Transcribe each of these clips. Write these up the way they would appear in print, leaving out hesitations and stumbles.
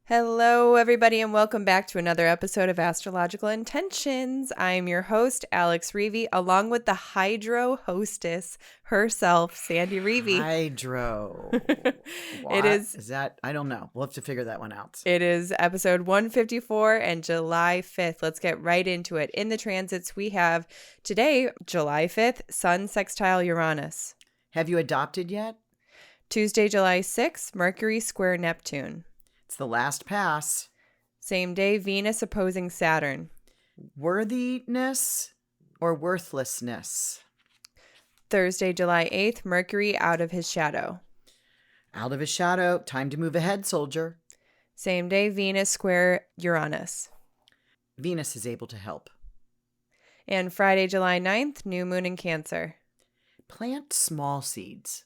Hello, everybody, and welcome back to another episode of Astrological Intentions. I'm your host, Alex Reevy, along with the Hydro hostess herself, Sandy Reevy. Hydro. It is that? I don't know. We'll have to figure that one out. It is episode 154 and July 5th. Let's get right into it. In the transits, we have today, July 5th, Sun sextile Uranus. Have you adopted yet? Tuesday, July 6th, Mercury square Neptune. It's the last pass. Same day, Venus opposing Saturn. Worthiness or worthlessness? Thursday, July 8th, Mercury out of his shadow. Out of his shadow. Time to move ahead, soldier. Same day, Venus square Uranus. Venus is able to help. And Friday, July 9th, new moon in Cancer. Plant small seeds.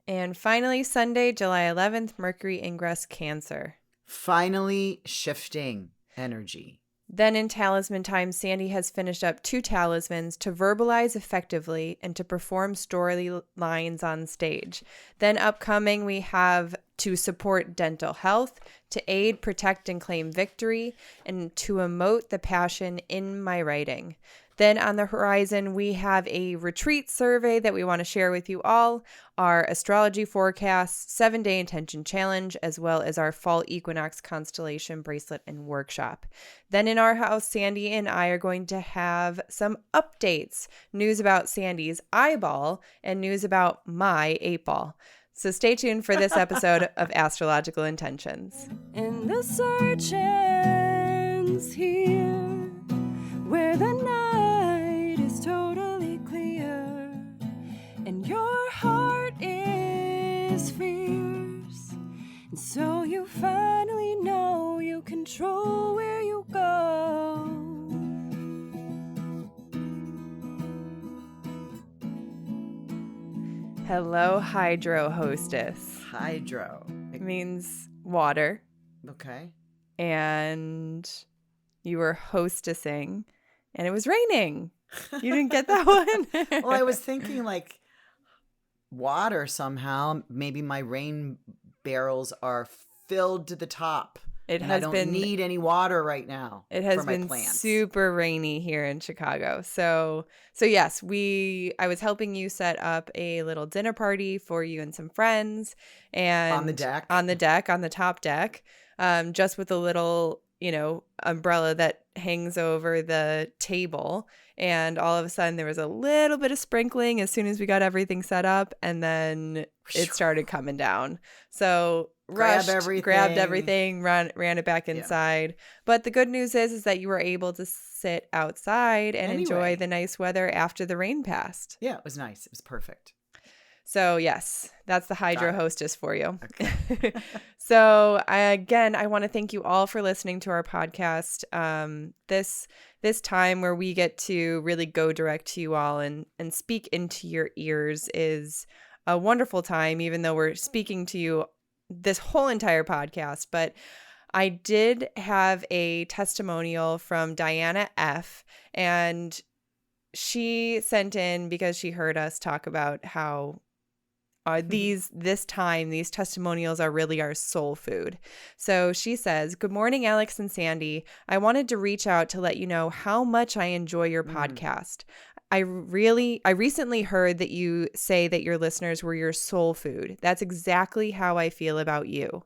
And finally, Sunday, July 11th, Mercury ingress Cancer. Finally shifting energy. Then in Talisman time, Sandy has finished up 2 talismans to verbalize effectively and to perform storylines on stage. Then upcoming, we have to support dental health, to aid, protect, and claim victory, and to emote the passion in my writing. Then on the horizon, we have a retreat survey that we want to share with you all, our astrology forecast, 7-day intention challenge, as well as our fall equinox constellation bracelet and workshop. Then in our house, Sandy and I are going to have some updates, news about Sandy's eyeball and news about my 8-ball. So stay tuned for this episode of Astrological Intentions. And the search ends here, where the night is totally clear, and your heart is fierce, and so you finally know you control where you go. Hello, Hydro hostess. Hydro. It means water. Okay. And you were hostessing, and it was raining. You didn't get that one? Well, I was thinking like water somehow. Maybe my rain barrels are filled to the top. I don't need any water right now. It has for my been plants. super rainy here in Chicago. So yes, I was helping you set up a little dinner party for you and some friends, and on the deck, on the top deck, just with a little, umbrella that hangs over the table. And all of a sudden there was a little bit of sprinkling as soon as we got everything set up, and then it started coming down. So rushed, grabbed everything, ran it back inside. Yeah. But the good news is that you were able to sit outside and enjoy the nice weather after the rain passed. Yeah, it was nice. It was perfect. So yes, that's the Hydro hostess for you. Okay. So I want to thank you all for listening to our podcast. This time where we get to really go direct to you all and speak into your ears is a wonderful time, even though we're speaking to you this whole entire podcast. But I did have a testimonial from Diana F., and she sent in because she heard us talk about how these testimonials are really our soul food. So she says, "Good morning, Alex and Sandy. I wanted to reach out to let you know how much I enjoy your podcast. I recently heard that you say that your listeners were your soul food. That's exactly how I feel about you.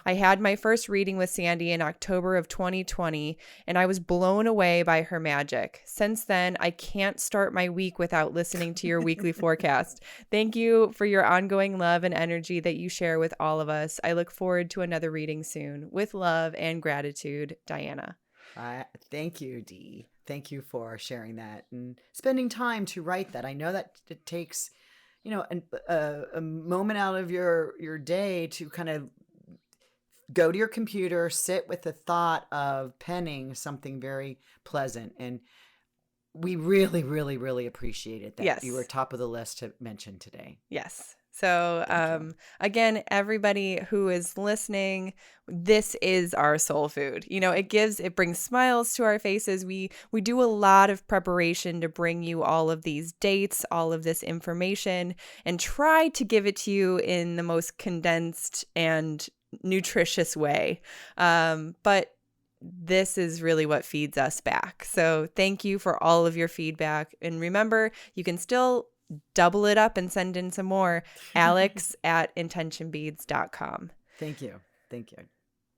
I had my first reading with Sandy in October of 2020, and I was blown away by her magic. Since then, I can't start my week without listening to your weekly forecast. Thank you for your ongoing love and energy that you share with all of us. I look forward to another reading soon. With love and gratitude, Diana." Thank you, Dee. Thank you for sharing that and spending time to write that. I know that it takes, a moment out of your day to kind of go to your computer, sit with the thought of penning something very pleasant. And we really, really, really appreciated that. Yes. You were top of the list to mention today. Yes. So again, everybody who is listening, this is our soul food. It brings smiles to our faces. We do a lot of preparation to bring you all of these dates, all of this information, and try to give it to you in the most condensed and nutritious way. But this is really what feeds us back. So thank you for all of your feedback. And remember, you can still double it up and send in some more. Alex@intentionbeads.com. Thank you. Thank you.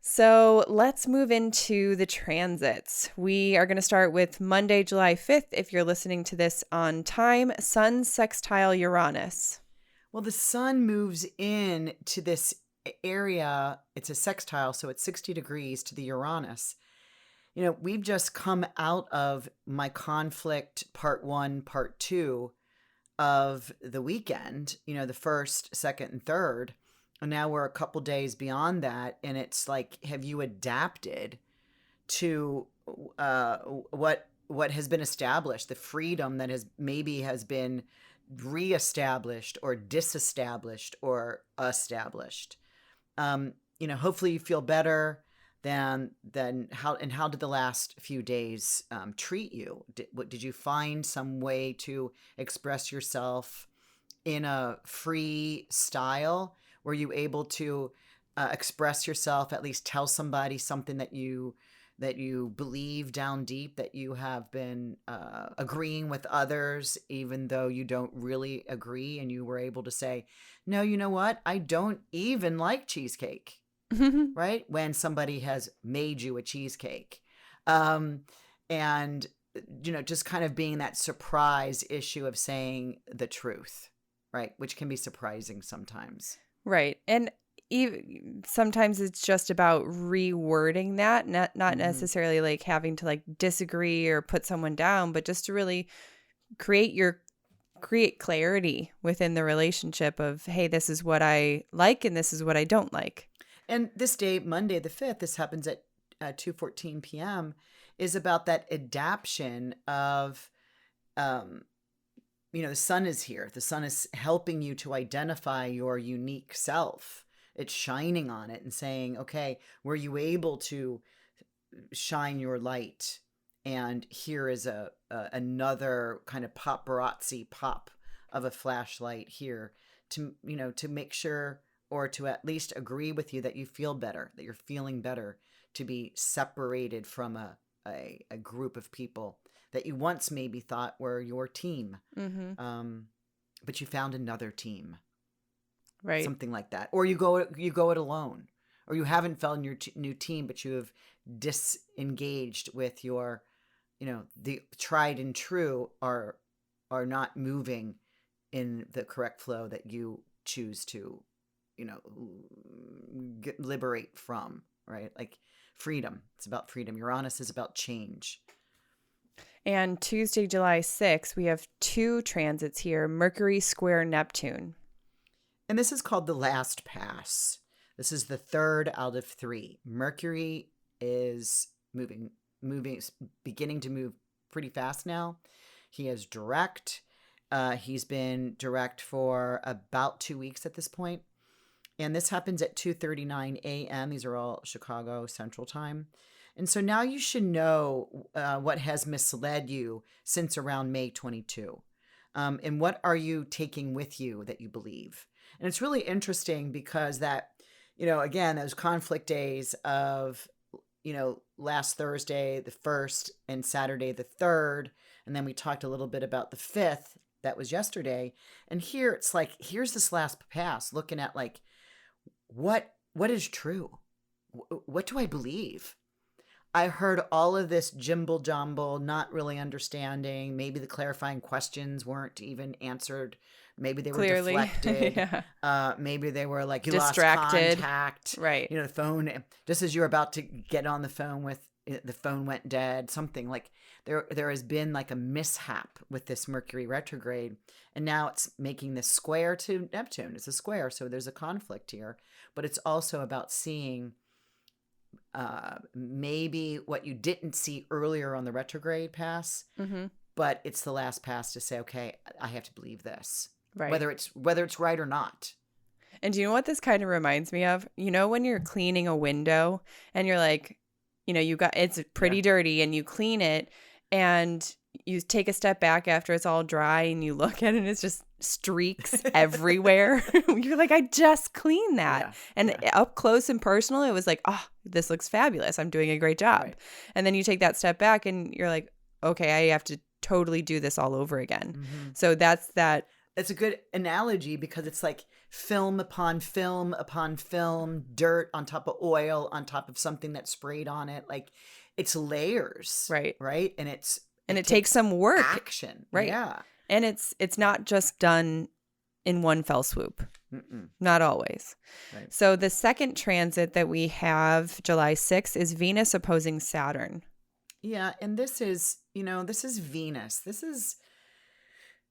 So let's move into the transits. We are going to start with Monday, July 5th. If you're listening to this on time, Sun sextile Uranus. Well, the sun moves in to this area. It's a sextile, so it's 60 degrees to the Uranus. You know, we've just come out of my conflict part 1, part 2 of the weekend, you know, the 1st, 2nd, and 3rd. And now we're a couple days beyond that. And it's like, have you adapted to what has been established, the freedom that has been reestablished or disestablished or established? You know, hopefully you feel better than how did the last few days treat you? Did you find some way to express yourself in a free style? Were you able to express yourself, at least tell somebody something that you believe down deep, that you have been agreeing with others, even though you don't really agree, and you were able to say, no, you know what? I don't even like cheesecake, right? When somebody has made you a cheesecake. And, you know, just kind of being that surprise issue of saying the truth, right? Which can be surprising sometimes. Right. And sometimes it's just about rewording that, not necessarily like having to like disagree or put someone down, but just to really create clarity within the relationship of, hey, this is what I like and this is what I don't like. And this day, Monday the 5th, this happens at 2:14 p.m., is about that adaption of, you know, the sun is here. The sun is helping you to identify your unique self. It's shining on it and saying, okay, were you able to shine your light? And here is another kind of paparazzi pop of a flashlight here to, you know, to make sure, or to at least agree with you that you feel better, that you're feeling better, to be separated from a group of people that you once maybe thought were your team. But you found another team. Right. Something like that. Or you go it alone. Or you haven't found your new team, but you have disengaged with your, you know, the tried and true are not moving in the correct flow that you choose to, you know, liberate from, right? Like freedom. It's about freedom. Uranus is about change. And Tuesday, July 6th, we have 2 transits here, Mercury square Neptune. And this is called the last pass. This is the 3rd out of 3. Mercury is beginning to move pretty fast now. He is direct. He's been direct for about 2 weeks at this point. And this happens at 2:39 a.m. These are all Chicago Central Time. And so now you should know what has misled you since around May 22. And what are you taking with you that you believe? And it's really interesting because that, you know, again, those conflict days of, you know, last Thursday, the 1st, and Saturday, the 3rd. And then we talked a little bit about the 5th. That was yesterday. And here it's like, here's this last pass looking at like, what is true? What do I believe? I heard all of this jimble jumble, not really understanding. Maybe the clarifying questions weren't even answered. Maybe they were Clearly. deflected. Yeah. Maybe they were like, you distracted. Lost contact. Right. You know, the phone, just as you're about to get on the phone with, the phone went dead, something like there has been like a mishap with this Mercury retrograde. And now it's making this square to Neptune. It's a square. So there's a conflict here, but it's also about seeing maybe what you didn't see earlier on the retrograde pass, but it's the last pass to say, okay, I have to believe this, right? Whether it's right or not. And do you know what this kind of reminds me of? You know, when you're cleaning a window and you're like, you know, it's pretty dirty and you clean it and you take a step back after it's all dry and you look at it and it's just streaks everywhere. You're like, I just cleaned that. Yeah, And up close and personal, it was like, oh, this looks fabulous. I'm doing a great job. Right. And then you take that step back and you're like, okay, I have to totally do this all over again. Mm-hmm. So that's that. It's a good analogy because it's like film upon film upon film, dirt on top of oil on top of something that's sprayed on it. Like it's layers. Right. Right. And it takes some work. Action. Right. Yeah. And it's not just done in one fell swoop. Mm-mm. Not always. Right. So the second transit that we have, July 6th, is Venus opposing Saturn. Yeah. And this is Venus. This is,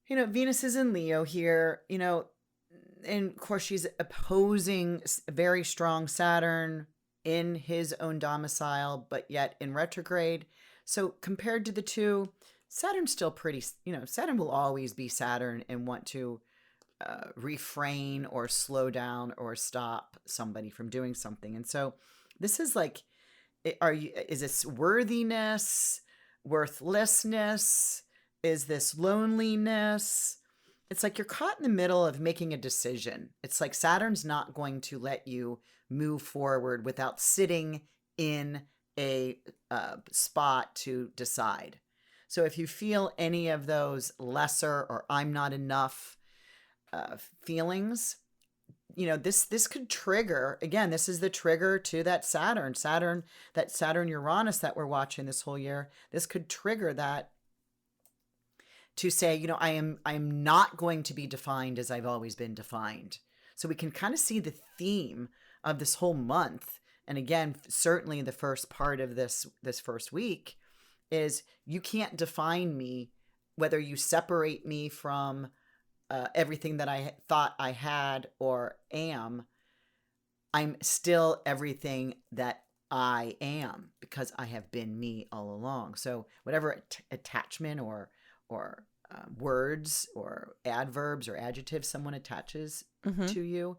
Venus is in Leo here, and of course she's opposing a very strong Saturn in his own domicile, but yet in retrograde. So compared to the two, Saturn's still pretty, Saturn will always be Saturn and want to refrain or slow down or stop somebody from doing something. And so this is like, is this worthiness, worthlessness? Is this loneliness? It's like you're caught in the middle of making a decision. It's like Saturn's not going to let you move forward without sitting in a spot to decide. So if you feel any of those lesser or I'm not enough feelings, this could trigger, again, this is the trigger to that Saturn Uranus that we're watching this whole year. This could trigger that to say, I am not going to be defined as I've always been defined. So we can kind of see the theme of this whole month. And again, certainly the first part of this first week is you can't define me, whether you separate me from everything that I thought I had or am. I'm still everything that I am because I have been me all along. So whatever attachment or words or adverbs or adjectives someone attaches to you,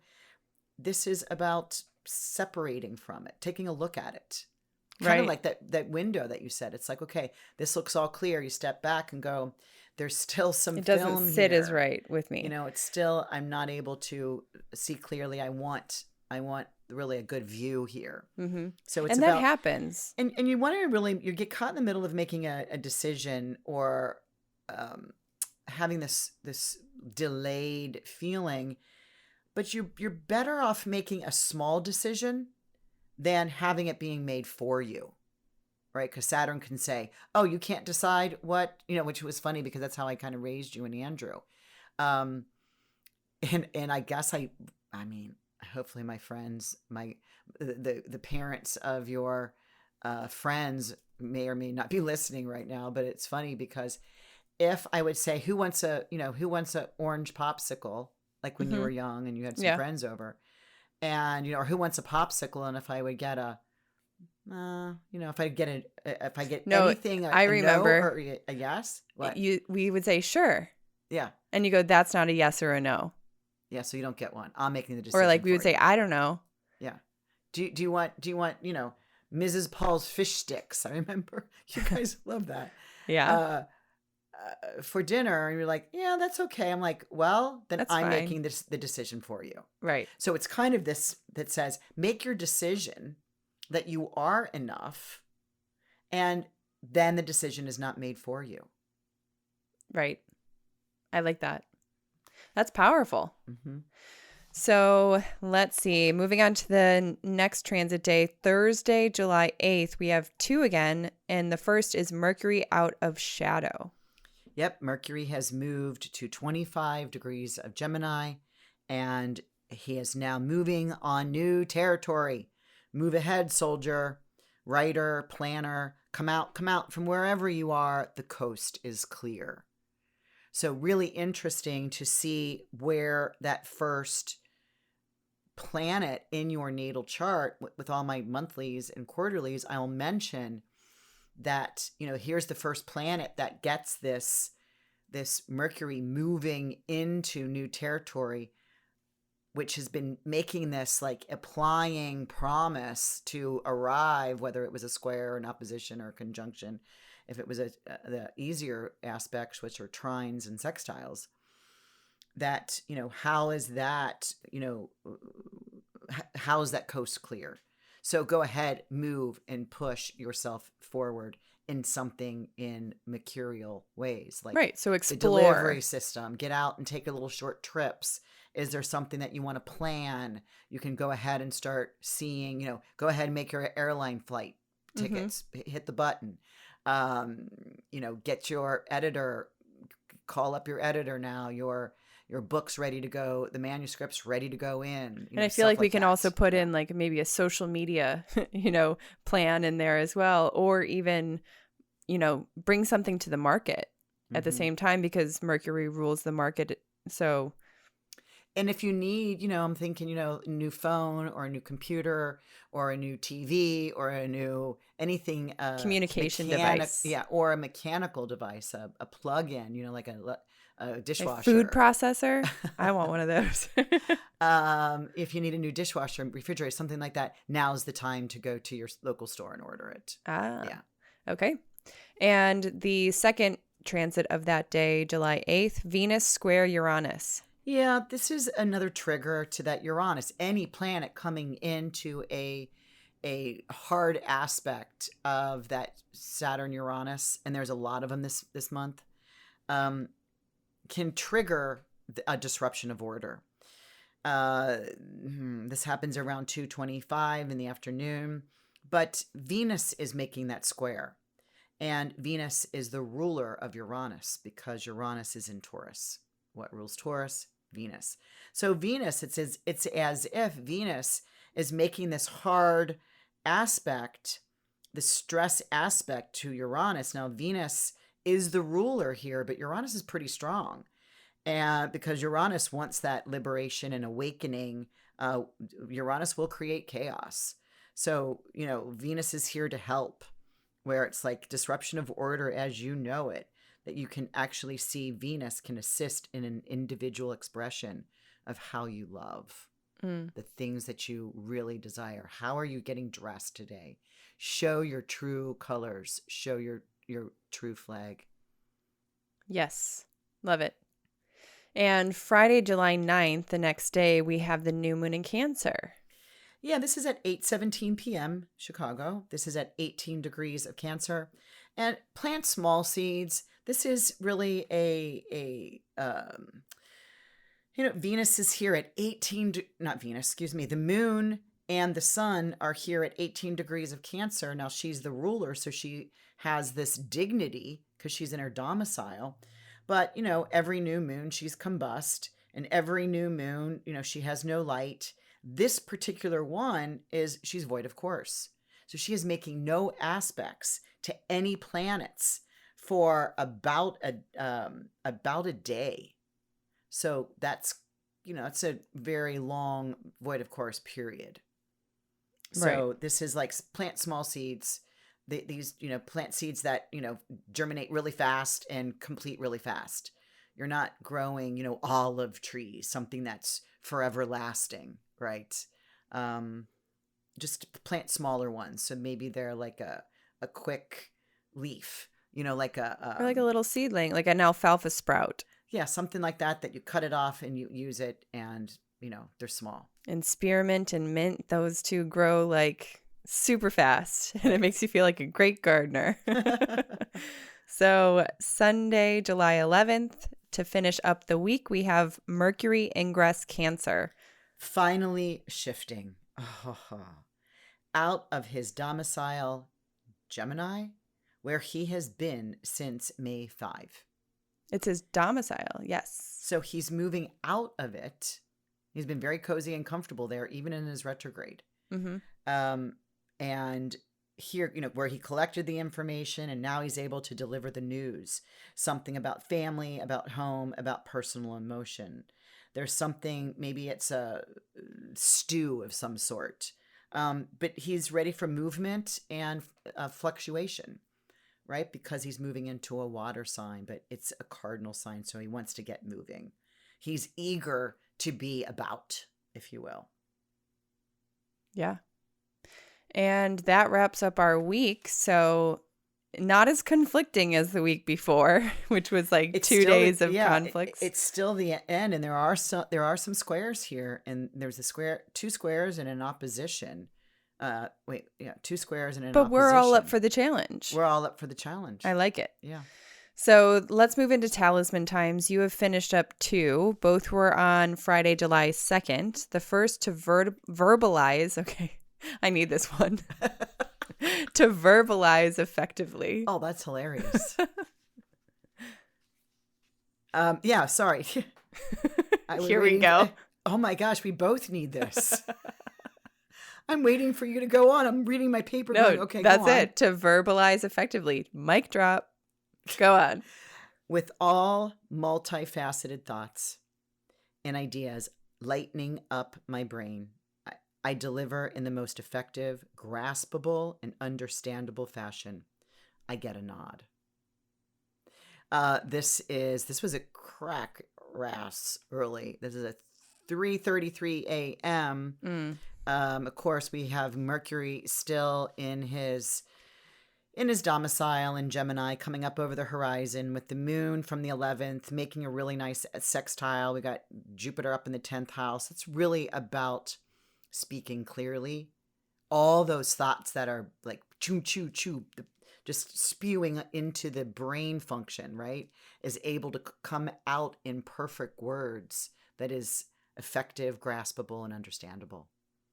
this is about separating from it, taking a look at it. Kind of like that window that you said. It's like, okay, this looks all clear. You step back and go, there's still some film here. It doesn't sit as right with me. It's still, I'm not able to see clearly. I want really a good view here. Mm-hmm. So it's that happens. And you want to really, you get caught in the middle of making a decision or having this delayed feeling, but you're better off making a small decision than having it being made for you, right? Because Saturn can say, oh, you can't decide what, which was funny because that's how I kind of raised you and Andrew. And I guess I mean, hopefully my friends, the parents of your friends may or may not be listening right now, but it's funny because if I would say, who wants a orange popsicle, like when you were young and you had some friends over, and, or who wants a popsicle? And if I would get if I get anything, I remember no or a yes, what? We would say, sure. Yeah. And you go, that's not a yes or a no. Yeah. So you don't get one. I'm making the decision. Or like we would say, I don't know. Yeah. Do you want, Mrs. Paul's fish sticks? I remember you guys love that. Yeah. For dinner, and you're like, yeah, that's okay. I'm like, well, then That's I'm fine. making the decision for you. Right. So it's kind of this that says, make your decision that you are enough, and then the decision is not made for you. Right. I like that. That's powerful. Mm-hmm. So let's see. Moving on to the next transit day, Thursday, July 8th, we have two again. And the first is Mercury out of shadow. Yep. Mercury has moved to 25 degrees of Gemini, and he is now moving on new territory. Move ahead, soldier, writer, planner. Come out from wherever you are. The coast is clear. So really interesting to see where that first planet in your natal chart, with all my monthlies and quarterlies, I'll mention that, here's the first planet that gets this Mercury moving into new territory, which has been making this like applying promise to arrive, whether it was a square, an opposition, or a conjunction. If it was the easier aspects, which are trines and sextiles, that, how is that, how is that coast clear? So go ahead, move and push yourself forward in something in mercurial ways, like Right. So the explore. delivery system. Get out and take a little short trips. Is there something that you want to plan? You can go ahead and start seeing, go ahead and make your airline flight tickets, hit the button, get your editor, call up your editor now, your book's ready to go, the manuscript's ready to go in. And I feel stuff like we can that. also put in like maybe a social media, plan in there as well, or even, bring something to the market at the same time, because Mercury rules the market. So, and if you need, I'm thinking, a new phone or a new computer or a new TV or a new anything, communication device. Yeah, or a mechanical device, a plug-in, like a dishwasher. A food processor. I want one of those. If you need a new dishwasher, refrigerator, something like that, now's the time to go to your local store and order it. Yeah. Okay. And the second transit of that day, July 8th, Venus square Uranus. Yeah, this is another trigger to that Uranus. Any planet coming into a hard aspect of that Saturn Uranus, and there's a lot of them this month, can trigger a disruption of order. This happens around 2:25 in the afternoon, but Venus is making that square. And Venus is the ruler of Uranus because Uranus is in Taurus. What rules Taurus? Venus. So Venus, it's as if Venus is making this hard aspect, the stress aspect to Uranus. Now, Venus is the ruler here, but Uranus is pretty strong. And because Uranus wants that liberation and awakening, Uranus will create chaos. So, Venus is here to help, where it's like disruption of order as you know it, that you can actually see Venus can assist in an individual expression of how you love, the things that you really desire. How are you getting dressed today? Show your true colors. Show your true flag. Yes. Love it. And Friday, July 9th, the next day, we have the new moon in Cancer. Yeah, this is at 8:17 p.m. Chicago. This is at 18 degrees of Cancer. And plant small seeds. This is really Venus is here at 18, not Venus, excuse me, the moon and the sun are here at 18 degrees of Cancer. Now she's the ruler, so she has this dignity because she's in her domicile. But, every new moon she's combust, and every new moon, she has no light. This particular one she's void of course. So she is making no aspects to any planets for about a day. So that's, it's a very long void of course period. So This is like plant small seeds. These, plant seeds that, germinate really fast and complete really fast. You're not growing, olive trees, something that's forever lasting, right? Just plant smaller ones. So maybe they're like a quick leaf, like or like a little seedling, like an alfalfa sprout. Yeah, something like that you cut it off and you use it, and, they're small. And spearmint and mint, those two grow like super fast, and it makes you feel like a great gardener. So Sunday, July 11th, to finish up the week, we have Mercury ingress Cancer. Finally shifting out of his domicile, Gemini, where he has been since May 5. It's his domicile, yes. So he's moving out of it. He's been very cozy and comfortable there, even in his retrograde. And here, where he collected the information, and now he's able to deliver the news. Something about family, about home, about personal emotion. There's something, maybe it's a stew of some sort. But he's ready for movement and fluctuation, right? Because he's moving into a water sign, but it's a cardinal sign, so he wants to get moving. He's eager to be about, if you will. Yeah. And that wraps up our week. So not as conflicting as the week before, which was like It's 2 still days of conflicts. It's still the end, and there are some squares here, and there's two squares and an opposition. Two squares and an But opposition. we're all up for the challenge. We're all up for the challenge. I like it. Yeah. So let's move into Talisman times. You have finished up 2. Both were on Friday, July 2nd. The first to verbalize. Okay, I need this one. To verbalize effectively. Oh, that's hilarious. Yeah, sorry. Here we go. Oh my gosh, we both need this. I'm waiting for you to go on. I'm reading my paper. No, going, okay, that's go on. it. To verbalize effectively. Mic drop. Go on. With all multifaceted thoughts and ideas lightening up my brain, I deliver in the most effective, graspable, and understandable fashion. I get a nod. This was a crack ras early. This is a 3:33 a.m. Of course, we have Mercury still in his domicile in Gemini, coming up over the horizon with the moon from the 11th, making a really nice sextile. We got Jupiter up in the 10th house. It's really about speaking clearly. All those thoughts that are like choo, choo, choo, just spewing into the brain function, right, is able to come out in perfect words that is effective, graspable, and understandable.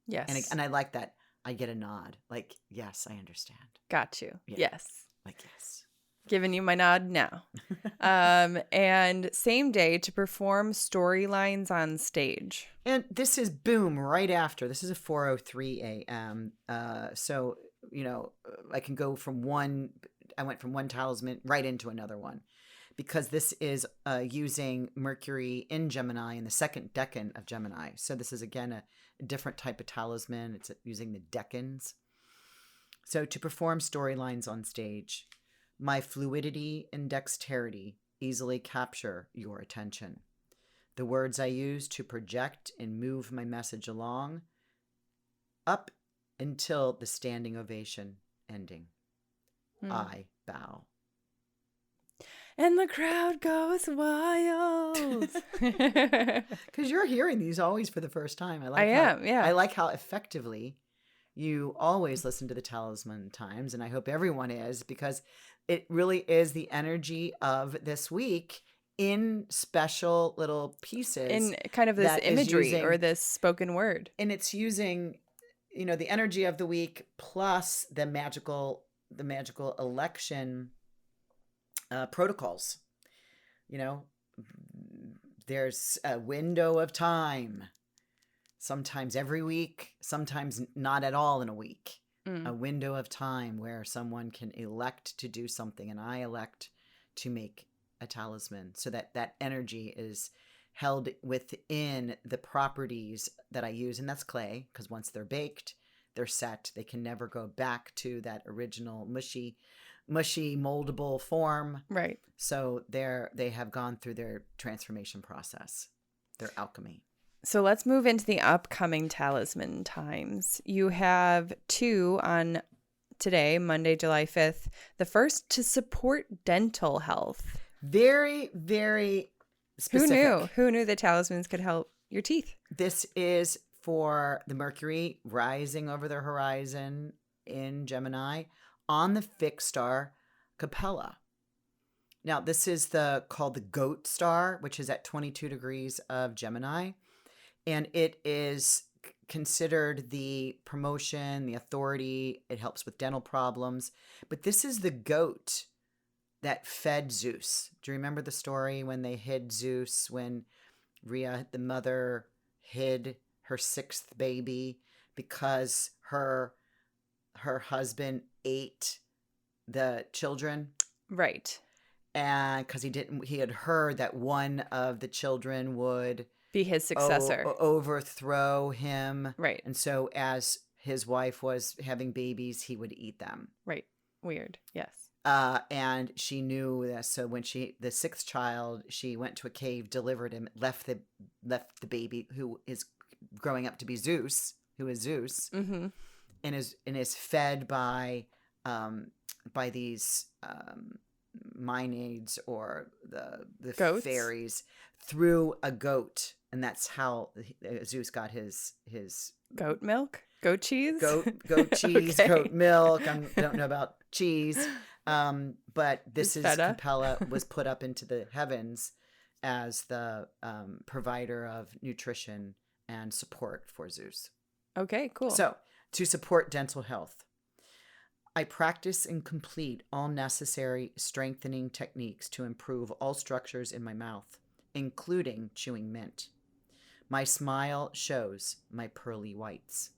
Yes. And I like that. I get a nod. Like, yes, I understand. Got you. Yeah. Yes. Like, yes. Giving you my nod now. And same day to perform storylines on stage. And this is boom right after. This is a 4:03 a.m. So, I can go from one. I went from one talisman right into another one, because this is using Mercury in Gemini in the second decan of Gemini. So this is again a different type of talisman. It's using the decans. So to perform storylines on stage, my fluidity and dexterity easily capture your attention. The words I use to project and move my message along up until the standing ovation ending. I bow. And the crowd goes wild. Because you're hearing these always for the first time. Yeah. I like how effectively you always listen to the Talisman times, and I hope everyone is, because it really is the energy of this week in special little pieces. In kind of this imagery or this spoken word. And it's using, the energy of the week plus the magical election protocols. There's a window of time, sometimes every week, sometimes not at all in a week. A window of time where someone can elect to do something, and I elect to make a talisman, so that energy is held within the properties that I use, and that's clay, because once they're baked, they're set. They can never go back to that original mushy moldable form. Right. So they have gone through their transformation process, their alchemy. So let's move into the upcoming Talisman times. You have 2 on today, Monday, July 5th. The first to support dental health. Very, very specific. Who knew that talismans could help your teeth? This is for the Mercury rising over the horizon in Gemini on the fixed star Capella. Now, this is called the Goat star, which is at 22 degrees of Gemini. And it is considered the promotion, the authority. It helps with dental problems. But this is the goat that fed Zeus. Do you remember the story when they hid Zeus, when Rhea, the mother, hid her 6th baby because her husband ate the children? Right. And because he had heard that one of the children would be his successor, overthrow him. Right. And so as his wife was having babies, he would eat them. Right. Weird. Yes. And she knew that. So when the 6th child, she went to a cave, delivered him, left the baby who is growing up to be Zeus, who is Zeus, mm-hmm. and is fed by by these Maenads or the Goats? fairies through a goat, and that's how Zeus got his Goat milk? Goat cheese? goat cheese, Okay. goat milk. I don't know about cheese, but this Is is feta. Capella was put up into the heavens as the provider of nutrition and support for Zeus. Okay, cool. So, to support dental health, I practice and complete all necessary strengthening techniques to improve all structures in my mouth, including chewing mint. My smile shows my pearly whites.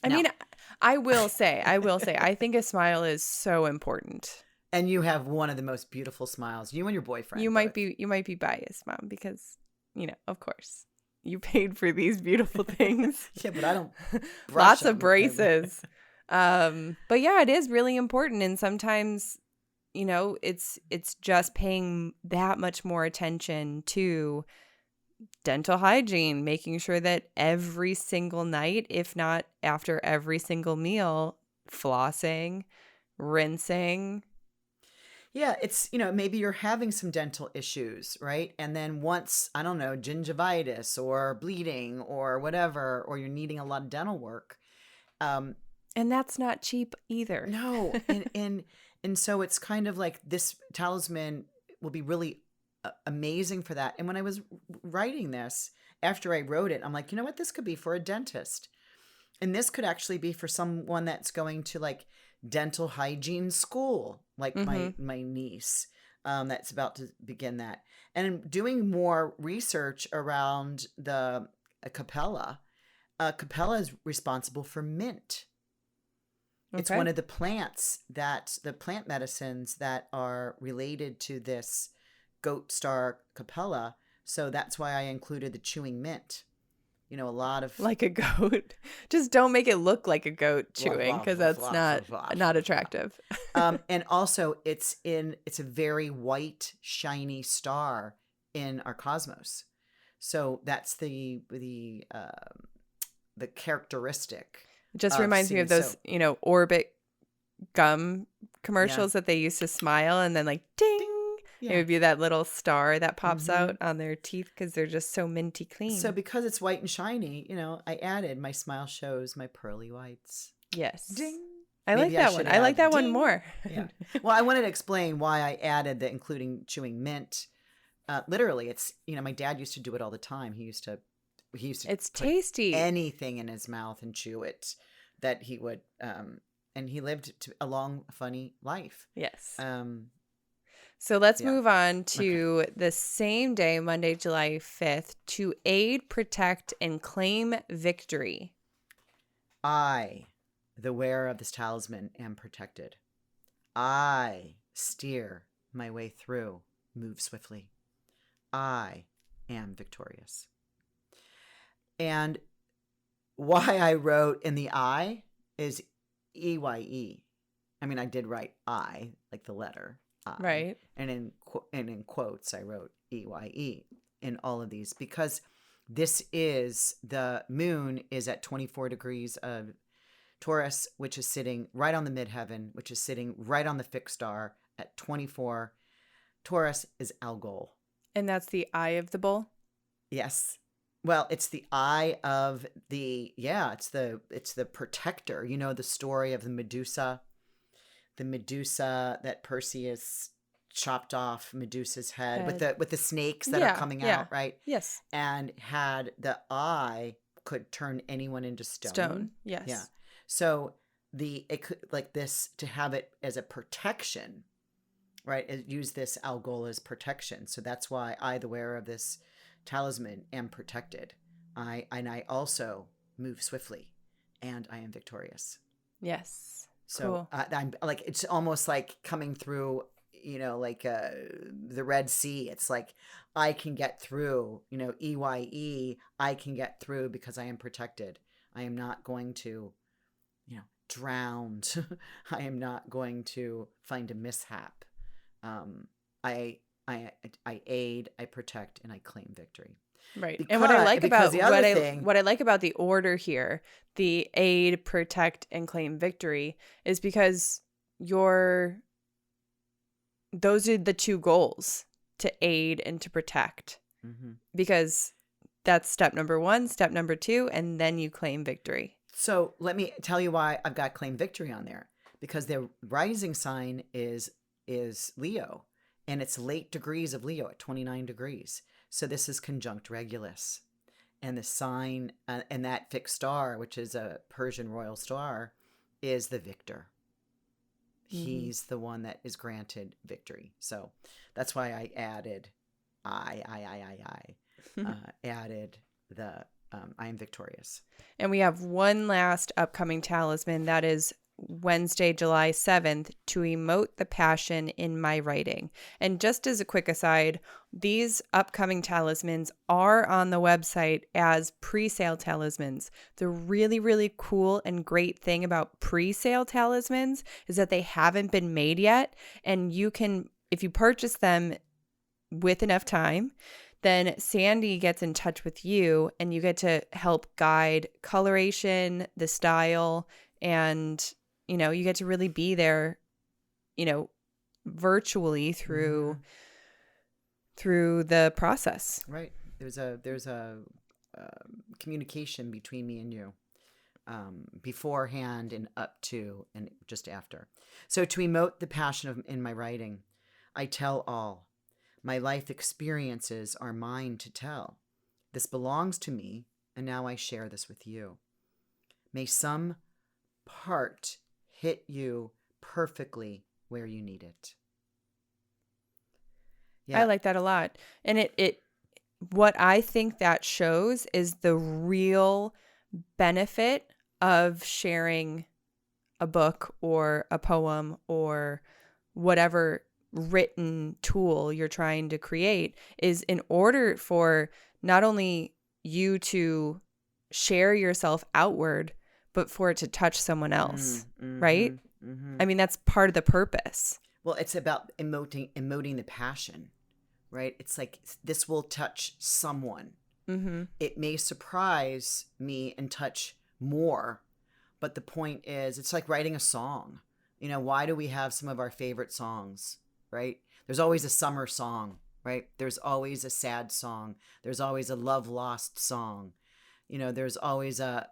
I mean, I will say, I think a smile is so important. And you have one of the most beautiful smiles. You and your boyfriend. You might be biased, Mom, because, of course, you paid for these beautiful things. Yeah, but I don't. Lots of braces. But yeah, it is really important. And sometimes, it's just paying that much more attention to dental hygiene, making sure that every single night, if not after every single meal, flossing, rinsing. Yeah, it's, maybe you're having some dental issues, right? And then once, I don't know, gingivitis or bleeding or whatever, or you're needing a lot of dental work. And that's not cheap either. No. And so it's kind of like this talisman will be really amazing for that. And when I was writing this, after I wrote it, I'm like, you know what? This could be for a dentist. And this could actually be for someone that's going to like dental hygiene school, like my niece that's about to begin that. And I'm doing more research around the Capella. Capella is responsible for mint. Okay. It's one of the the plant medicines that are related to this goat star Capella. So that's why I included the chewing mint. A lot of like a goat. Just don't make it look like a goat chewing, because that's not attractive. And also it's a very white, shiny star in our cosmos. So that's the characteristic. It just reminds me of those, Orbit gum commercials that they used to smile and then like ding. Yeah. It would be that little star that pops out on their teeth because they're just so minty clean. So because it's white and shiny, I added my smile shows my pearly whites. Yes. Ding. I like that one. I like that one more. Yeah. Well, I wanted to explain why I added the including chewing mint. Literally, it's, my dad used to do it all the time. He used to it's tasty. Anything in his mouth and chew it that he would, and he lived a long, funny life. Yes. So let's move on to Okay. the same day, Monday, July 5th, to aid, protect, and claim victory. I, the wearer of this talisman, am protected. I steer my way through, move swiftly. I am victorious. And why I wrote in the I is EYE. I mean, I did write I, like the letter. Right. And in quotes, I wrote EYE in all of these because this is the moon is at 24 degrees of Taurus, which is sitting right on the midheaven, which is sitting right on the fixed star at 24. Taurus is Algol. And that's the eye of the bull? Yes. Well, it's the eye of it's the protector. The story of the Medusa that Perseus chopped off Medusa's head. with the snakes that are coming out, right? Yes. And had the eye could turn anyone into stone. Yes. Yeah. So it could like this to have it as a protection, right? It used this Algol as protection. So that's why I, the wearer of this talisman, am protected. I also move swiftly, and I am victorious. Yes. So cool. I'm like, it's almost like coming through, like the Red Sea. It's like I can get through, EYE. I can get through because I am protected. I am not going to, drowned. I am not going to find a mishap. I aid, I protect, and I claim victory. Right. Because, and what I like about what I like about the order here, the aid, protect, and claim victory, is because those are the two goals, to aid and to protect, because that's step number 1, step number 2, and then you claim victory. So let me tell you why I've got claim victory on there, because their rising sign is Leo, and it's late degrees of Leo at 29 degrees. So this is conjunct Regulus, and the sign and that fixed star, which is a Persian royal star, is the victor. He's the one that is granted victory. So that's why I added added the I am victorious. And we have one last upcoming talisman. That is Wednesday, July 7th, to emote the passion in my writing. And just as a quick aside, these upcoming talismans are on the website as pre-sale talismans. The really, really cool and great thing about pre-sale talismans is that they haven't been made yet. And you can, if you purchase them with enough time, then Sandy gets in touch with you and you get to help guide coloration, the style, and you get to really be there, virtually through the process. Right. There's a communication between me and you, beforehand and up to and just after. So to emote the passion in my writing, I tell all. My life experiences are mine to tell. This belongs to me, and now I share this with you. May some part hit you perfectly where you need it. Yeah. I like that a lot. And it what I think that shows is the real benefit of sharing a book or a poem or whatever written tool you're trying to create, is in order for not only you to share yourself outward, but for it to touch someone else, right? I mean, that's part of the purpose. Well, it's about emoting the passion, right? It's like, this will touch someone. It may surprise me and touch more, but the point is, it's like writing a song. Why do we have some of our favorite songs? Right? There's always a summer song, right? There's always a sad song. There's always a love lost song. There's always a,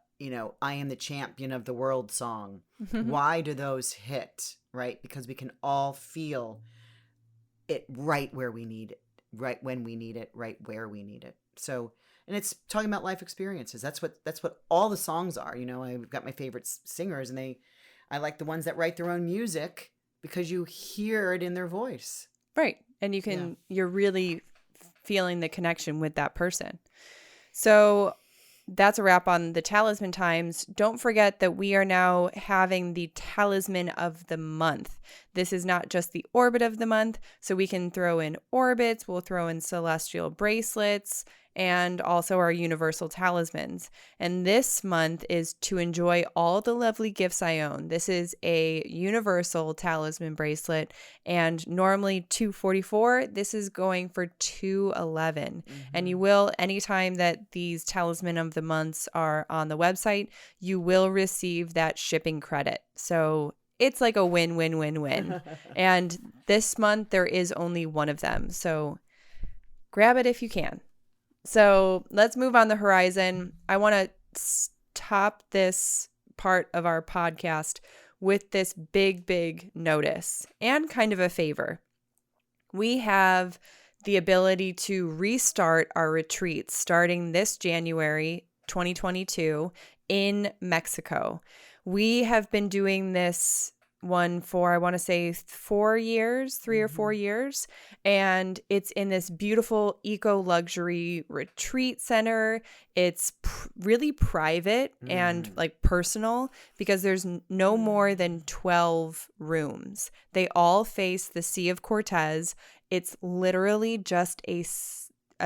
I am the champion of the world song. Why do those hit, right? Because we can all feel it right where we need it, right when we need it, right where we need it. So, and it's talking about life experiences. That's what all the songs are. I've got my favorite singers, and I like the ones that write their own music, because you hear it in their voice. Right. And you're really feeling the connection with that person. So that's a wrap on the talisman times. Don't forget that we are now having the talisman of the month. This is not just the orbit of the month. So we can throw in orbits, we'll throw in celestial bracelets, and also our universal talismans. And this month is to enjoy all the lovely gifts I own. This is a universal talisman bracelet, and normally $244. This is going for $211. And you will, anytime that these talisman of the months are on the website, you will receive that shipping credit. So it's like a win-win-win-win. And this month there is only one of them. So grab it if you can. So let's move on the horizon. I want to stop this part of our podcast with this big notice and kind of a favor. We have the ability to restart our retreats starting this January 2022 in Mexico. We have been doing this one for, I want to say 4 years, 3 or 4 years. And it's in this beautiful eco-luxury retreat center. It's really private and like personal, because there's no more than 12 rooms. They all face the Sea of Cortez. It's literally just a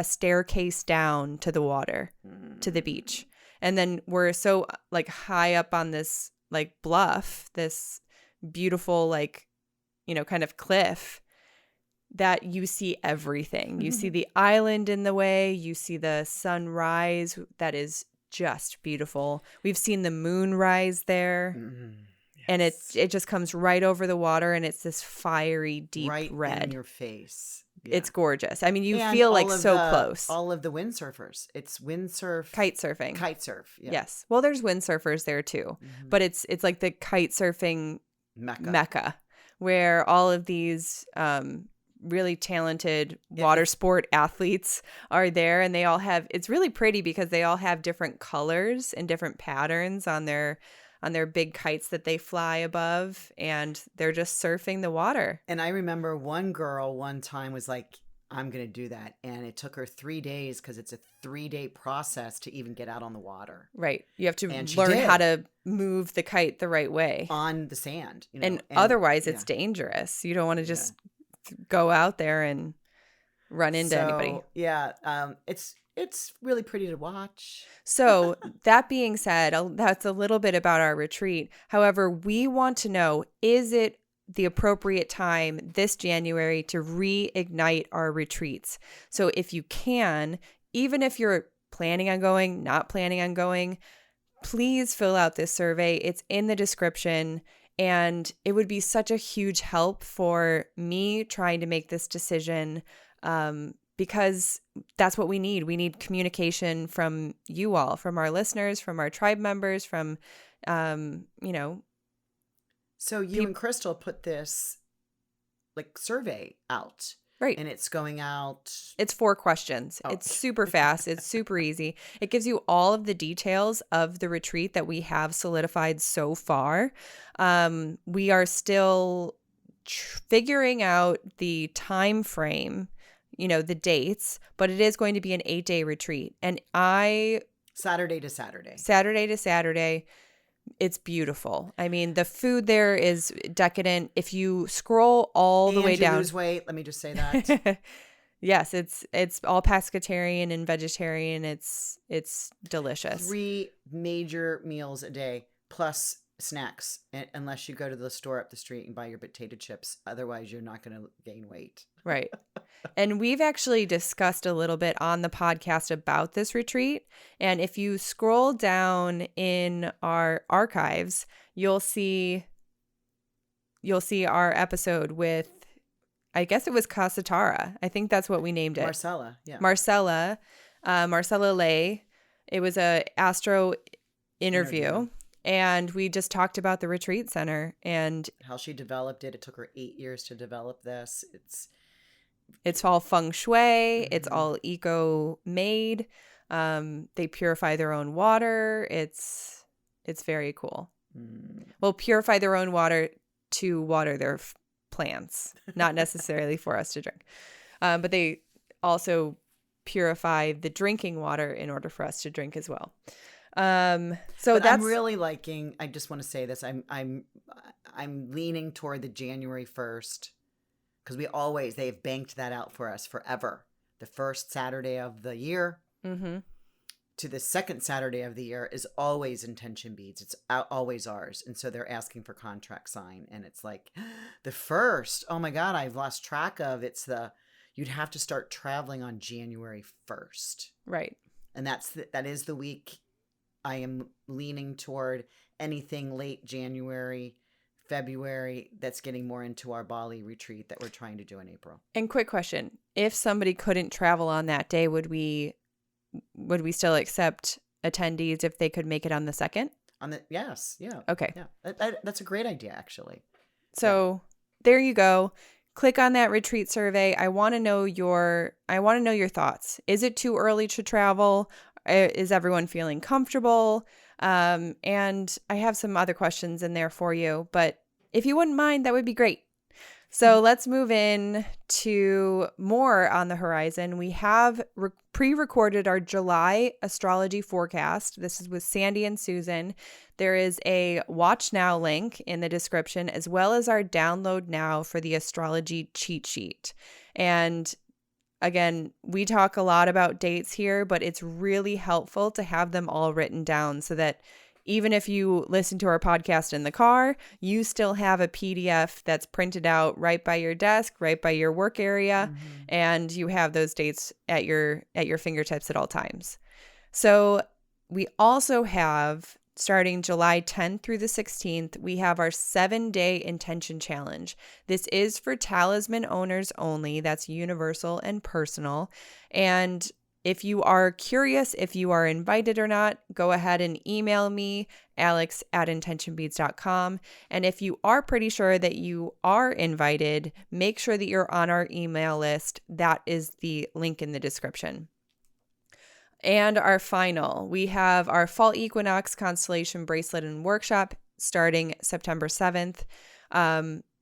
staircase down to the water, to the beach. And then we're so like high up on this like bluff, this beautiful like, kind of cliff, that you see everything. You see the island in the way, you see the sunrise that is just beautiful. We've seen the moon rise there. And it just comes right over the water, and it's this fiery, deep right red. in your face. Yeah. It's gorgeous. I mean, you And feel like all of so the- close. All of the windsurfers. It's windsurf. Kite surfing. Kite surf. Yeah. Yes. Well, there's windsurfers there too, but it's like the kite surfing mecca, where all of these really talented water sport athletes are there, and they all have. It's really pretty because they all have different colors and different patterns on their big kites that they fly above, and they're just surfing the water. And I remember one girl one time was like, I'm going to do that. And it took her 3 days because it's a 3-day process to even get out on the water. Right. You have to And she learn did. how to move the kite the right way. On the sand. You know? And otherwise, it's dangerous. You don't want to just go out there and run into anybody. Yeah. It's really pretty to watch. So that being said, that's a little bit about our retreat. However, we want to know, is it the appropriate time this January to reignite our retreats? So if you can, even if you're planning on going, not planning on going, please fill out this survey. It's in the description, and it would be such a huge help for me trying to make this decision, because that's what we need. We need communication from you all, from our listeners, from our tribe members, from, So you and Crystal put this survey out. Right. And it's going out. It's 4 questions. Oh. It's super fast. It's super easy. It gives you all of the details of the retreat that we have solidified so far. We are still figuring out the time frame, the dates, but it is going to be an 8-day retreat. And Saturday to Saturday. Saturday to Saturday. It's beautiful. I mean, the food there is decadent. If you scroll all the way down, lose weight. Let me just say that. Yes, it's all pescatarian and vegetarian. It's delicious. 3 major meals a day plus snacks, unless you go to the store up the street and buy your potato chips. Otherwise, you're not going to gain weight. Right. And we've actually discussed a little bit on the podcast about this retreat. And if you scroll down in our archives, you'll see our episode with, I guess it was Casatara. I think that's what we named it. Marcella, yeah. Marcella Lay. It was a astro interview. And we just talked about the retreat center and how she developed it. It took her 8 years to develop this. It's all feng shui. It's all eco-made. They purify their own water. It's very cool. Well, purify their own water to water their plants, not necessarily for us to drink. But they also purify the drinking water in order for us to drink as well. So I'm really liking. I just want to say this. I'm leaning toward the January 1st because they've banked that out for us forever. The first Saturday of the year to the second Saturday of the year is always intention beads. It's always ours, and so they're asking for contract sign, and it's like the first. Oh my God, I've lost track of. You'd have to start traveling on January 1st, right? And that is the week. I am leaning toward anything late January, February that's getting more into our Bali retreat that we're trying to do in April. And quick question. If somebody couldn't travel on that day, would we still accept attendees if they could make it on the 2nd? Yes. Yeah. Okay. Yeah. That's a great idea, actually. So there you go. Click on that retreat survey. I want to know your thoughts. Is it too early to travel? Is everyone feeling comfortable? And I have some other questions in there for you, but if you wouldn't mind, that would be great. So let's move in to more on the horizon. We have pre-recorded our July astrology forecast. This is with Sandy and Susan. There is a watch now link in the description, as well as our download now for the astrology cheat sheet. And again, we talk a lot about dates here, but it's really helpful to have them all written down so that even if you listen to our podcast in the car, you still have a PDF that's printed out right by your desk, right by your work area, and you have those dates at your fingertips at all times. So we also have starting July 10th through the 16th, we have our 7-day intention challenge. This is for Talisman owners only. That's universal and personal. And if you are curious if you are invited or not, go ahead and email me, alex@intentionbeads.com. And if you are pretty sure that you are invited, make sure that you're on our email list. That is the link in the description. And our final, we have our Fall Equinox Constellation Bracelet and Workshop starting September 7th.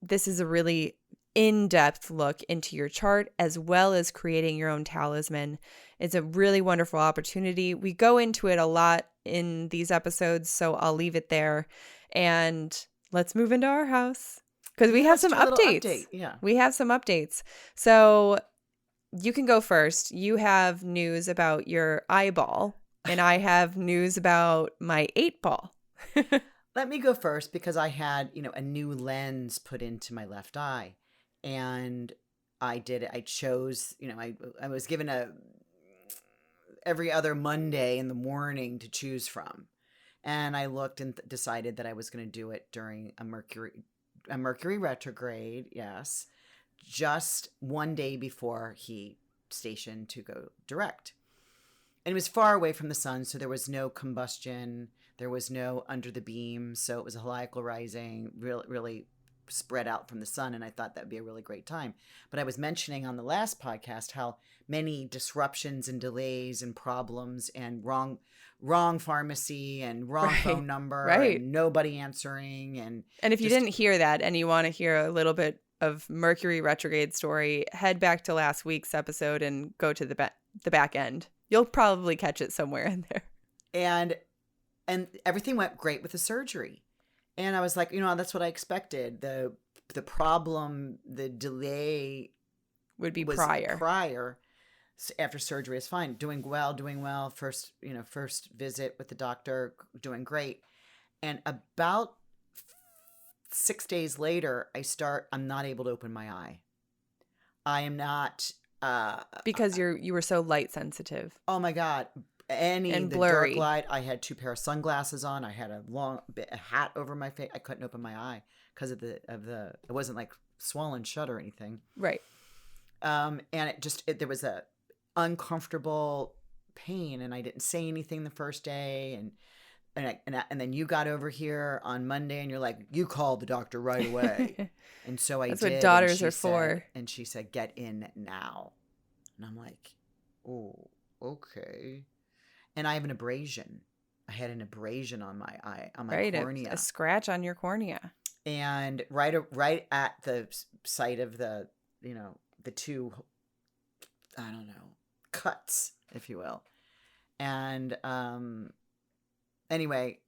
This is a really in-depth look into your chart as well as creating your own talisman. It's a really wonderful opportunity. We go into it a lot in these episodes, so I'll leave it there. And let's move into our house because we have some updates. We have some updates. So you can go first. You have news about your eyeball, and I have news about my 8-ball. Let me go first because I had, a new lens put into my left eye, and I did it. I chose, I was given every other Monday in the morning to choose from, and I looked and decided that I was going to do it during a Mercury retrograde. Yes. Just one day before he stationed to go direct. And it was far away from the sun, so there was no combustion. There was no under the beam, so it was a heliacal rising, really, really spread out from the sun, and I thought that would be a really great time. But I was mentioning on the last podcast how many disruptions and delays and problems and wrong pharmacy and wrong phone number and nobody answering. And if you didn't hear that and you want to hear a little bit of Mercury retrograde story, head back to last week's episode and go to the back end. You'll probably catch it somewhere in there. And everything went great with the surgery. And I was like, that's what I expected. The problem, the delay would be was prior. After surgery is fine. Doing well. First visit with the doctor, doing great. And about 6 days later, I'm not able to open my eye. I am not. Because you were so light sensitive. Oh my God. And blurry. Dark light. I had 2 pair of sunglasses on. I had a hat over my face. I couldn't open my eye because of the, it wasn't like swollen shut or anything. Right. And there was a uncomfortable pain, and I didn't say anything the first day. And then you got over here on Monday and you're like, you called the doctor right away. And so I did. That's what daughters are for. And she said, get in now. And I'm like, oh, okay. And I have an abrasion. I had an abrasion on my eye, on my cornea. A scratch on your cornea. And right at the site of the 2, cuts, if you will. And, anyway,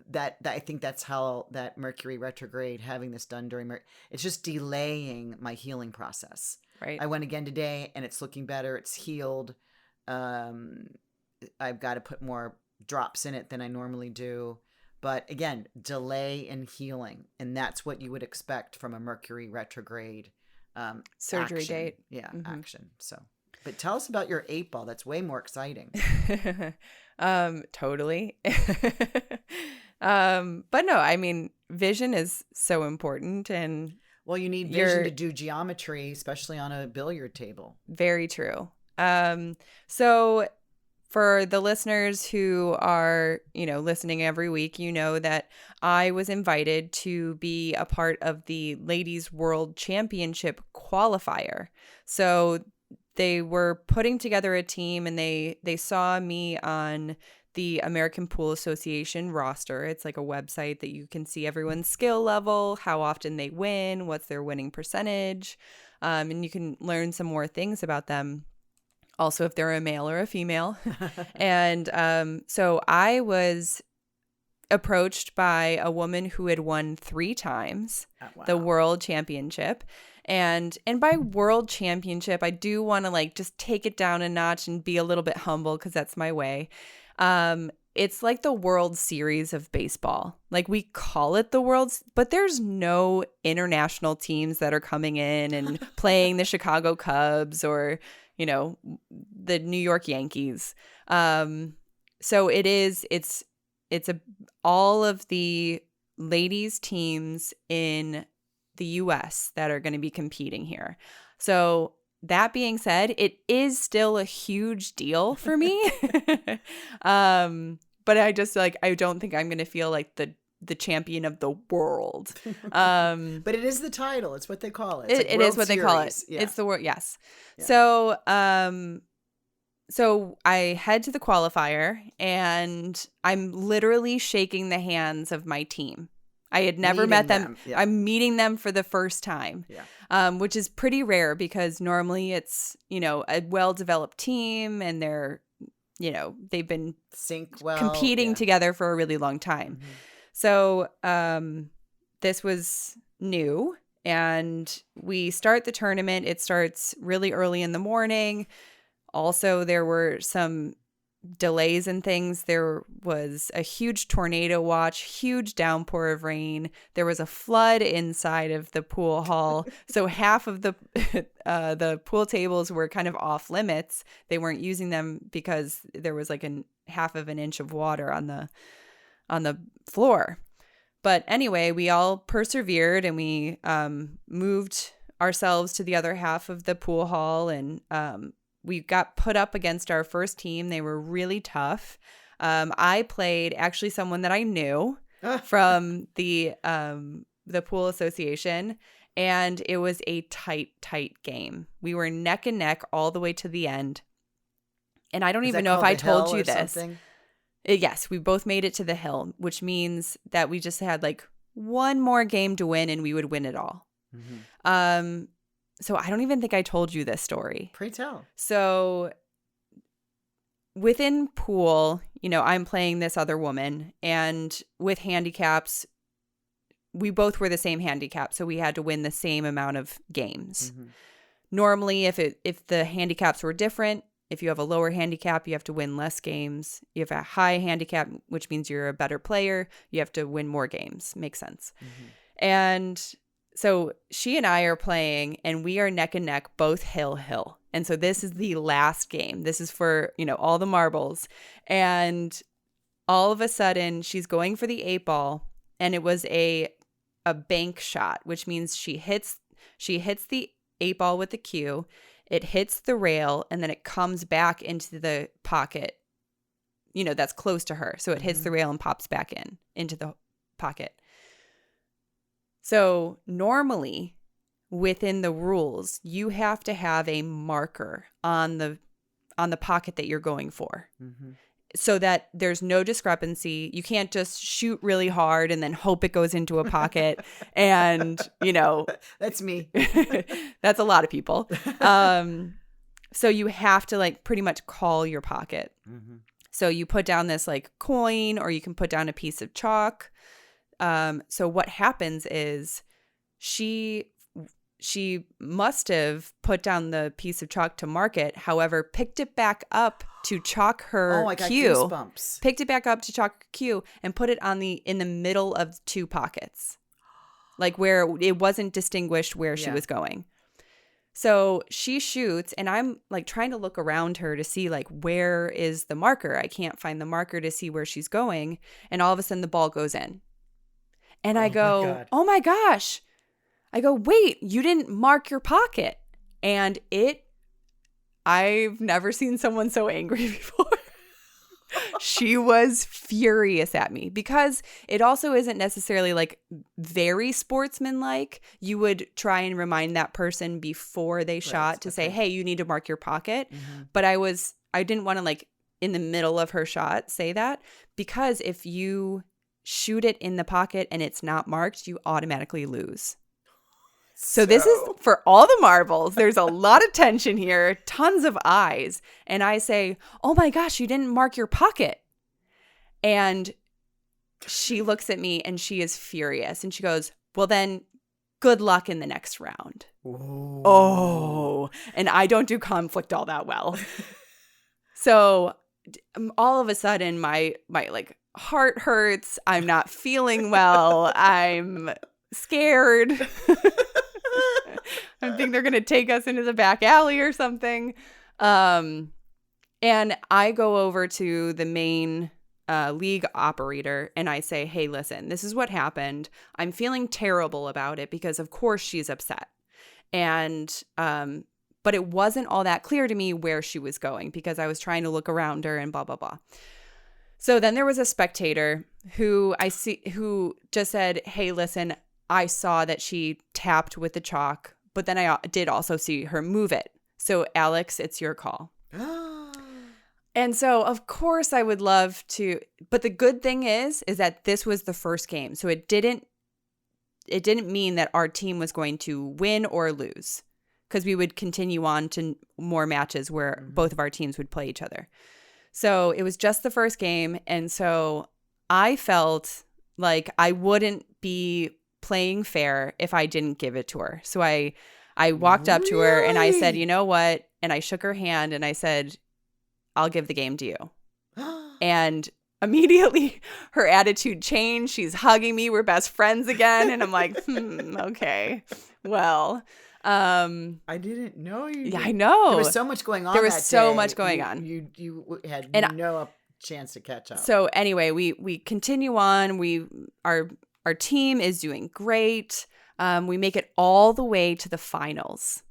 that I think that's how that Mercury retrograde, having this done during it's just delaying my healing process. Right. I went again today, and it's looking better. It's healed. I've got to put more drops in it than I normally do. But again, delay in healing, and that's what you would expect from a Mercury retrograde surgery action. date. Yeah, action. So. But tell us about your 8-ball. That's way more exciting. Totally. But no, I mean, vision is so important, and you need vision to do geometry, especially on a billiard table. Very true. So for the listeners who are, listening every week, that I was invited to be a part of the Ladies World Championship qualifier. So they were putting together a team, and they saw me on the American Pool Association roster. It's like a website that you can see everyone's skill level, how often they win, what's their winning percentage, and you can learn some more things about them. Also, if they're a male or a female. And so I was approached by a woman who had won 3 times the world championship. And by world championship, I do want to just take it down a notch and be a little bit humble because that's my way. It's like the World Series of baseball. We call it the World's, but there's no international teams that are coming in and playing the Chicago Cubs or, the New York Yankees. So it's all of the ladies teams in the US that are going to be competing here. So that being said, it is still a huge deal for me. But I just I don't think I'm going to feel like the champion of the world. But it is the title. It's what they call it. It is what they call it. Yeah. It's the word. Yes. Yeah. So I head to the qualifier and I'm literally shaking the hands of my team. I had never met them. Yeah. I'm meeting them for the first time, which is pretty rare because normally it's, a well-developed team and they're, they've been competing together for a really long time. Mm-hmm. So this was new and we start the tournament. It starts really early in the morning. Also, there were some delays and things. There was a huge tornado watch, huge downpour of rain. There was a flood inside of the pool hall. So half of the pool tables were kind of off limits. They weren't using them because there was half of an inch of water on the floor. But anyway, we all persevered and we moved ourselves to the other half of the pool hall and we got put up against our first team. They were really tough. I played actually someone that I knew from the pool association, and it was a tight game. We were neck and neck all the way to the end. And I don't even know if I told you this. Yes, we both made it to the hill, which means that we just had one more game to win and we would win it all. Mm-hmm. So I don't even think I told you this story. Pray tell. So within pool, I'm playing this other woman, and with handicaps, we both were the same handicap, so we had to win the same amount of games. Mm-hmm. Normally, if the handicaps were different, if you have a lower handicap, you have to win less games. You have a high handicap, which means you're a better player. You have to win more games. Makes sense. Mm-hmm. And so she and I are playing and we are neck and neck, both hill. And so this is the last game. This is for, all the marbles. And all of a sudden she's going for the 8-ball and it was a bank shot, which means she hits the 8-ball with the cue. It hits the rail and then it comes back into the pocket, that's close to her. So it hits the rail and pops back into the pocket. So normally within the rules, you have to have a marker on the pocket that you're going for so that there's no discrepancy. You can't just shoot really hard and then hope it goes into a pocket. And, that's me. That's a lot of people. So you have to pretty much call your pocket. Mm-hmm. So you put down this coin or you can put down a piece of chalk. So what happens is she must have put down the piece of chalk to mark it, however, picked it back up to chalk her cue. Goosebumps. Picked it back up to chalk cue and put it in the middle of two pockets, where it wasn't distinguished where she was going. So she shoots and I'm trying to look around her to see where is the marker. I can't find the marker to see where she's going. And all of a sudden the ball goes in. And I go, oh my gosh. I go, wait, you didn't mark your pocket. And I've never seen someone so angry before. She was furious at me because it also isn't necessarily very sportsmanlike. You would try and remind that person before they shot to say, hey, you need to mark your pocket. Mm-hmm. But I didn't want to in the middle of her shot say that, because if you shoot it in the pocket and it's not marked, you automatically lose. So this is for all the marbles. There's a lot of tension here, tons of eyes. And I say, oh my gosh, you didn't mark your pocket. And she looks at me and she is furious. And she goes, well, then good luck in the next round. Ooh. Oh, and I don't do conflict all that well. So all of a sudden my heart hurts. I'm not feeling well. I'm scared. I think they're going to take us into the back alley or something. And I go over to the main league operator and I say, hey, listen, this is what happened. I'm feeling terrible about it because of course she's upset. And, but it wasn't all that clear to me where she was going because I was trying to look around her and blah, blah, blah. So then there was a spectator who just said, hey, listen, I saw that she tapped with the chalk, but then I did also see her move it. So Alex, it's your call. And so, of course, I would love to. But the good thing is that this was the first game. So it didn't mean that our team was going to win or lose because we would continue on to more matches where both of our teams would play each other. So it was just the first game. And so I felt like I wouldn't be playing fair if I didn't give it to her. So I walked up to her and I said, you know what? And I shook her hand and I said, I'll give the game to you. And immediately her attitude changed. She's hugging me. We're best friends again. And I'm like, okay, well. I didn't know you. Yeah, I know. There was so much going on. There was that so day. much going on. You had no chance to catch up. So anyway, we continue on. Our team is doing great. We make it all the way to the finals.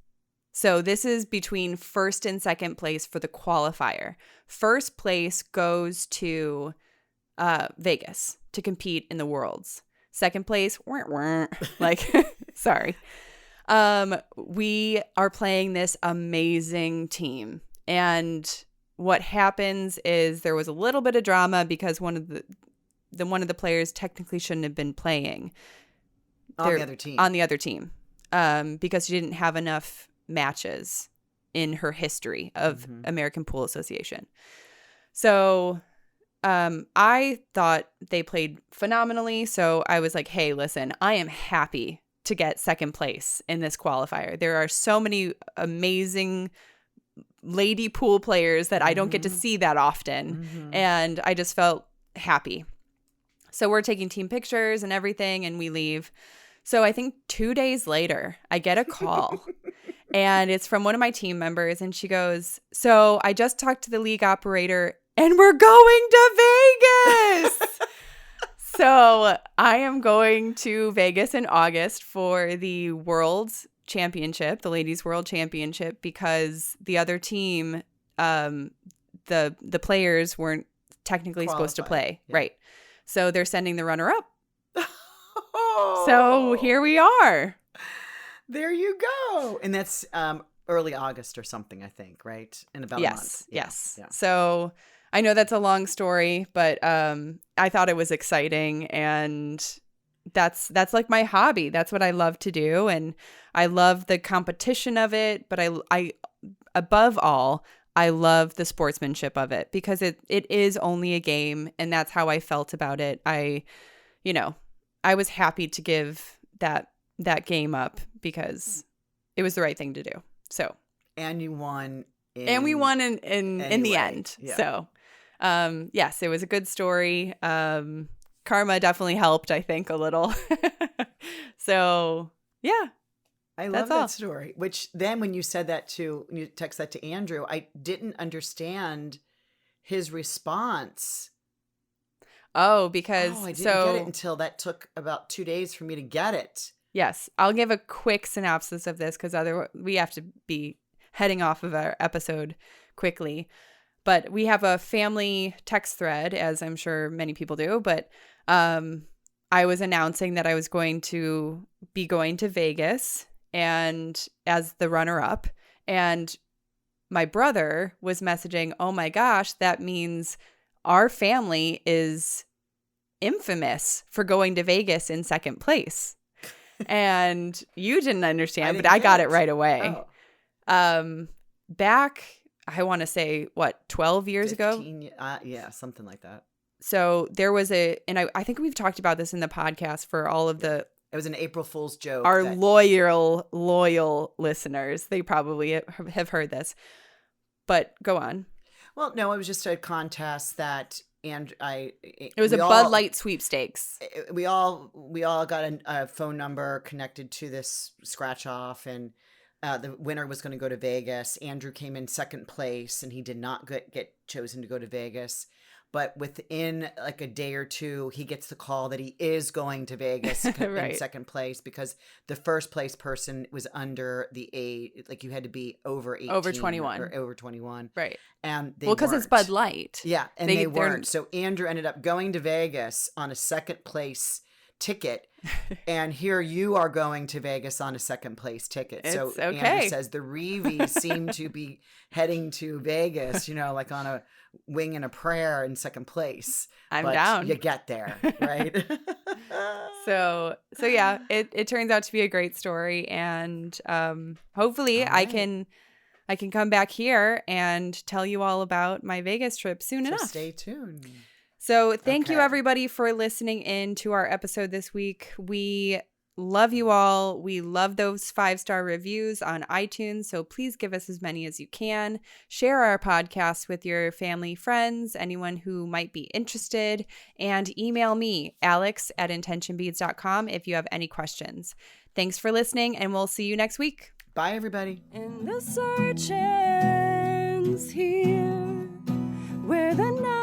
So this is between first and second place for the qualifier. First place goes to Vegas to compete in the Worlds. Second place, like, sorry. We are playing this amazing team. And what happens is there was a little bit of drama because one of the players technically shouldn't have been playing. On the other team. On the other team. Because she didn't have enough matches in her history of American Pool Association. So I thought they played phenomenally. So I was like, hey, listen, I am happy to get second place in this qualifier. There are so many amazing lady pool players that I don't get to see that often. And I just felt happy. So we're taking team pictures and everything and we leave. So I think 2 days later, I get a call and it's from one of my team members. And she goes, so I just talked to the league operator and we're going to Vegas. So I am going to Vegas in August for the World's Championship, the Ladies World Championship, because the other team, the players weren't technically supposed to play. Yeah. Right. So they're sending the runner-up. So here we are. There you go. And that's early August or something, I think, right? In about a month. Yes. Yeah. So I know that's a long story, but I thought it was exciting, and that's like my hobby. That's what I love to do, and I love the competition of it, but I above all, I love the sportsmanship of it because it is only a game, and that's how I felt about it. I was happy to give that game up because it was the right thing to do. So, and you won. And we won in the end. Yeah. So, yes, it was a good story. Karma definitely helped, I think, a little. So, yeah. I love that story. Which then when you said that you text that to Andrew, I didn't understand his response. Oh, because I didn't get it until that took about 2 days for me to get it. Yes. I'll give a quick synopsis of this because otherwise we have to be heading off of our episode quickly. But we have a family text thread, as I'm sure many people do. But I was announcing that I was going to be going to Vegas and as the runner-up. And my brother was messaging, oh my gosh, that means our family is infamous for going to Vegas in second place. And you didn't understand, but I got it right away. Oh. Back, I want to say, 12 years 15, ago? Yeah, something like that. So there was and I think we've talked about this in the podcast for all of the... It was an April Fool's joke. Our loyal listeners, they probably have heard this. But go on. Well, no, it was just a contest that... And it was a Bud Light sweepstakes. We all got a phone number connected to this scratch off, and the winner was going to go to Vegas. Andrew came in second place, and he did not get chosen to go to Vegas. but within like a day or two, he gets the call that he is going to Vegas in Right. second place, because the first place person was under the age, like you had to be over 18. Over 21. Or over 21. Right. And they Well, because it's weren't. Bud Light. Yeah, and They- they they're- weren't. So Andrew ended up going to Vegas on a second place ticket, and here you are going to Vegas on a second place ticket. So It's okay. Andrew says the Reeves seem to be heading to Vegas, like on a wing and a prayer in second place. I'm But down. You get there, right? So yeah, it turns out to be a great story, and hopefully All I right. can come back here and tell you all about my Vegas trip soon So enough. stay tuned. So thank you Okay. everybody for listening in to our episode this week. We love you all. We love those 5-star reviews on iTunes. So please give us as many as you can. Share our podcast with your family, friends, anyone who might be interested, and email me, alex@intentionbeads.com, if you have any questions. Thanks for listening, and we'll see you next week. Bye, everybody. And the search ends here, where the night